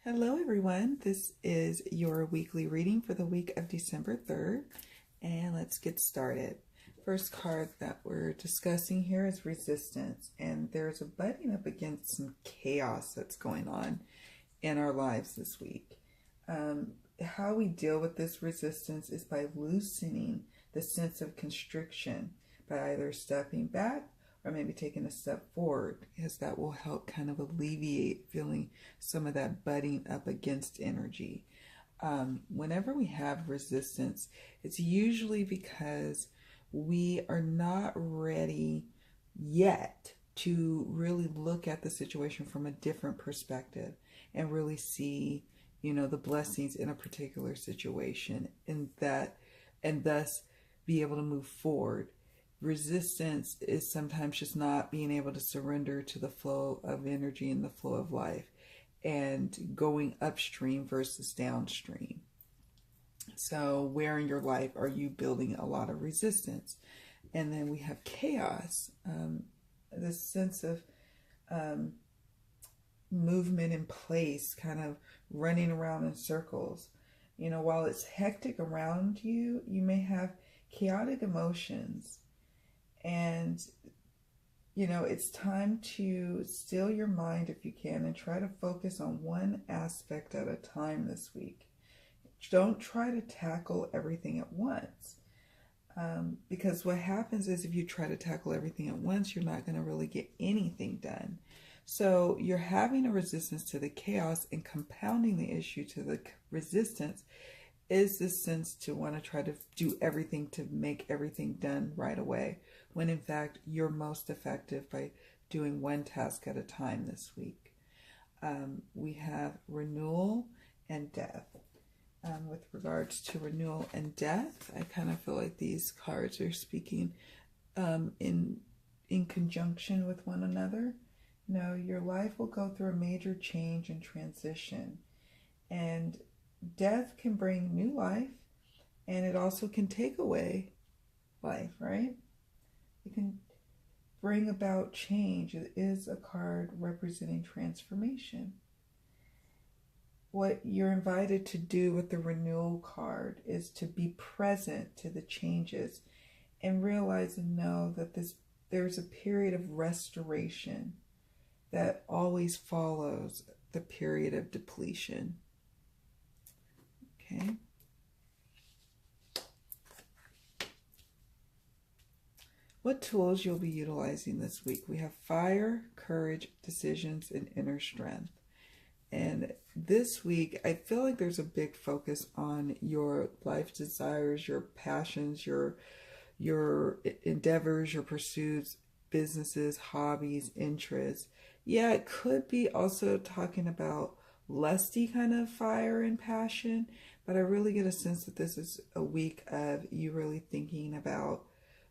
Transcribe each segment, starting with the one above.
Hello, everyone. This is your weekly reading for the week of December 3rd, and let's get started. First card that we're discussing here is resistance, and there's a butting up against some chaos that's going on in our lives this week. How we deal with this resistance is by loosening the sense of constriction by either stepping back or maybe taking a step forward, because that will help kind of alleviate feeling some of that butting up against energy. Whenever we have resistance, it's usually because we are not ready yet to really look at the situation from a different perspective and really see, the blessings in a particular situation, and thus be able to move forward. Resistance is sometimes just not being able to surrender to the flow of energy and the flow of life and going upstream versus downstream. So where in your life are you building a lot of resistance? And then we have chaos, this sense of movement in place, kind of running around in circles. While it's hectic around you, you may have chaotic emotions. And, it's time to still your mind if you can and try to focus on one aspect at a time this week. Don't try to tackle everything at once. Because what happens is if you try to tackle everything at once, you're not going to really get anything done. So you're having a resistance to the chaos, and compounding the issue to the resistance is this sense to want to try to do everything to make everything done right away, when in fact you're most effective by doing one task at a time this week. We have renewal and death. With regards to renewal and death, I kind of feel like these cards are speaking in conjunction with one another. Your life will go through a major change and transition, and death can bring new life, and it also can take away life, right? It can bring about change. It is a card representing transformation. What you're invited to do with the renewal card is to be present to the changes and realize and know that there's a period of restoration that always follows the period of depletion. Okay. What tools you'll be utilizing this week? We have fire, courage, decisions, and inner strength. And this week, I feel like there's a big focus on your life desires, your passions, your endeavors, your pursuits, businesses, hobbies, interests. Yeah, it could be also talking about lusty kind of fire and passion, but I really get a sense that this is a week of you really thinking about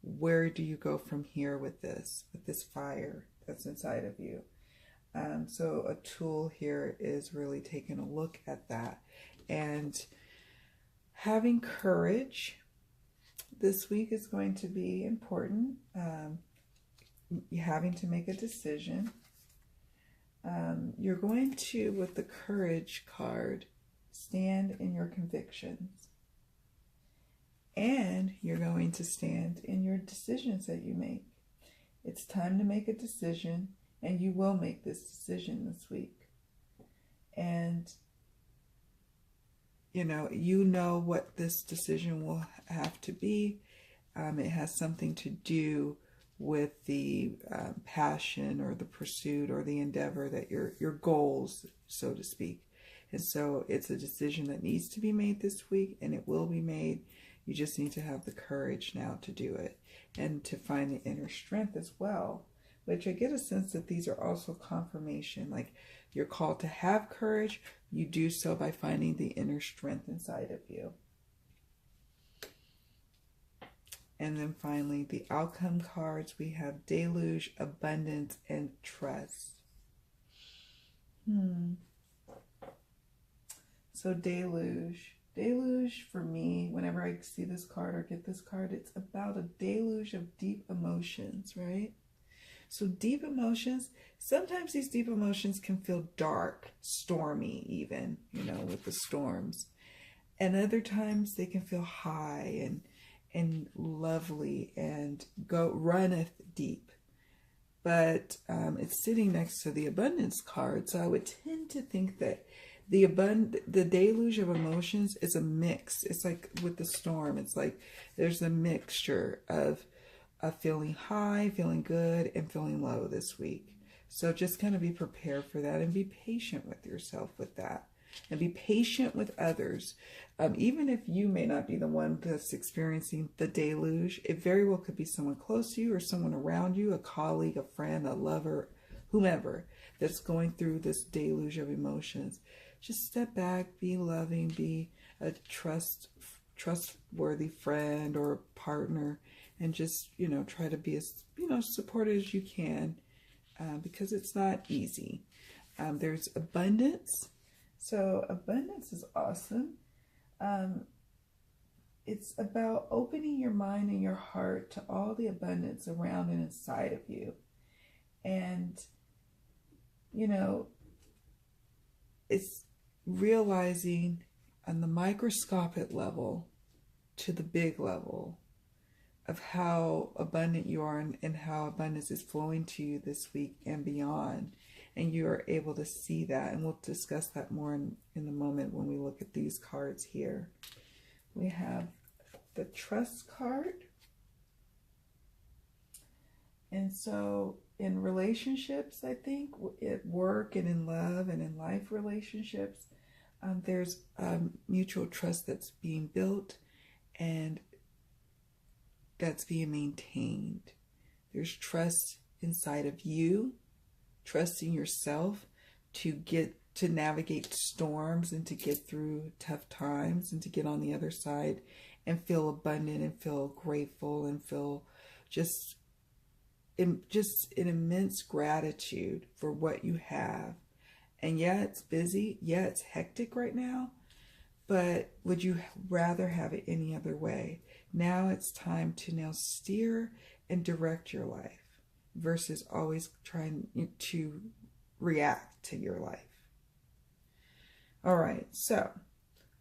where do you go from here with this fire that's inside of you. So a tool here is really taking a look at that and having courage. This week is going to be important. Having to make a decision. You're going to, with the courage card, stand in your convictions. And you're going to stand in your decisions that you make. It's time to make a decision, and you will make this decision this week. And, you know what this decision will have to be. It has something to do with the passion or the pursuit or the endeavor that your goals, so to speak. And so it's a decision that needs to be made this week, and it will be made. You just need to have the courage now to do it and to find the inner strength as well, which I get a sense that these are also confirmation. Like you're called to have courage. You do so by finding the inner strength inside of you. And then finally, the outcome cards, we have Deluge, Abundance, and Trust. So Deluge. Deluge, for me, whenever I see this card or get this card, it's about a deluge of deep emotions, right? So deep emotions, sometimes these deep emotions can feel dark, stormy even, with the storms. And other times they can feel high and lovely and runneth deep. But it's sitting next to the abundance card. So I would tend to think that the deluge of emotions is a mix. It's like with the storm. It's like there's a mixture of feeling high, feeling good, and feeling low this week. So just kind of be prepared for that and be patient with yourself with that. And be patient with others. Even if you may not be the one that's experiencing the deluge, it very well could be someone close to you or someone around you, a colleague, a friend, a lover, whomever, that's going through this deluge of emotions. Just step back, be loving, be a trustworthy friend or partner, and just, try to be as, supportive as you can, because it's not easy. There's abundance. So abundance is awesome. It's about opening your mind and your heart to all the abundance around and inside of you. And, it's realizing on the microscopic level to the big level of how abundant you are and how abundance is flowing to you this week and beyond. And you are able to see that. And we'll discuss that more in the moment when we look at these cards here. We have the trust card. And so in relationships, I think, at work and in love and in life relationships, there's mutual trust that's being built and that's being maintained. There's trust inside of you, trusting yourself to navigate storms and to get through tough times and to get on the other side and feel abundant and feel grateful and feel just an immense gratitude for what you have. And yeah, it's busy. Yeah, it's hectic right now. But would you rather have it any other way? Now it's time to now steer and direct your life versus always trying to react to your life. All right, so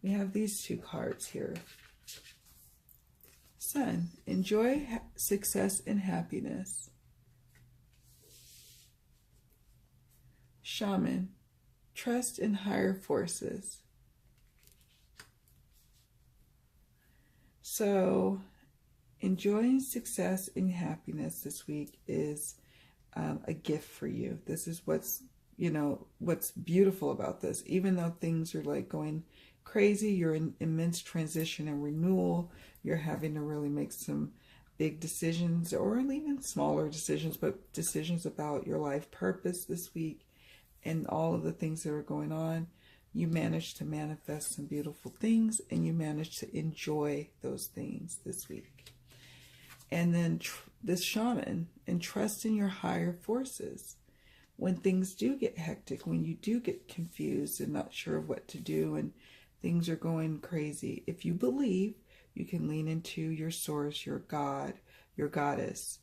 we have these two cards here. Sun, enjoy success and happiness. Shaman, trust in higher forces. So, enjoying success and happiness this week is a gift for you. This is what's beautiful about this. Even though things are like going crazy, you're in immense transition and renewal. You're having to really make some big decisions or even smaller decisions, but decisions about your life purpose this week and all of the things that are going on. You managed to manifest some beautiful things and you managed to enjoy those things this week. And then this shaman, and trust in your higher forces. When things do get hectic, when you do get confused and not sure of what to do and things are going crazy, if you believe, you can lean into your source, your God, your goddess,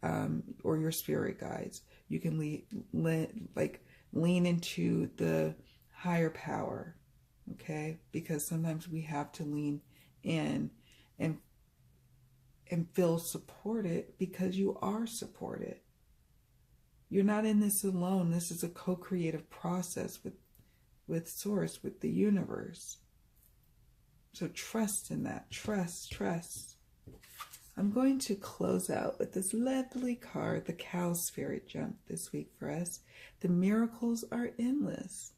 or your spirit guides. You can lean into the higher power, okay? Because sometimes we have to lean in and feel supported because you are supported. You're not in this alone. This is a co-creative process with Source, with the universe. So trust in that. Trust. I'm going to close out with this lovely card, the Cow Spirit jump this week for us. The miracles are endless.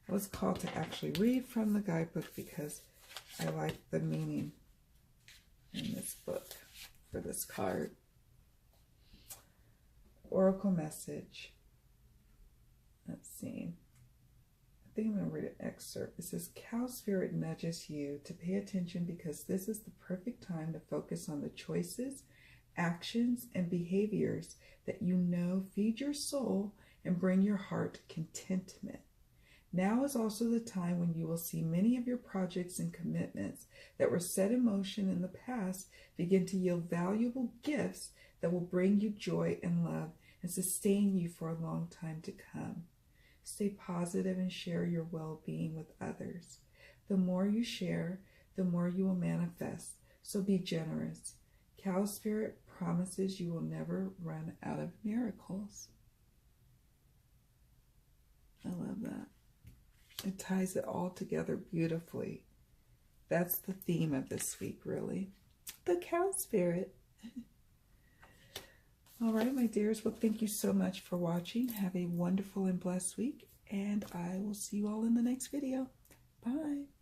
I was called to actually read from the guidebook because I like the meaning in this book for this card. Oracle message. Let's see. I think I'm going to read an excerpt. It says, Cow Spirit nudges you to pay attention because this is the perfect time to focus on the choices, actions, and behaviors that you know feed your soul and bring your heart contentment. Now is also the time when you will see many of your projects and commitments that were set in motion in the past begin to yield valuable gifts that will bring you joy and love and sustain you for a long time to come. Stay positive and share your well-being with others. The more you share, the more you will manifest. So be generous. Cow Spirit promises you will never run out of miracles. I love that. It ties it all together beautifully. That's the theme of this week, really. The Cow Spirit. All right, my dears. Well, thank you so much for watching. Have a wonderful and blessed week. And I will see you all in the next video. Bye.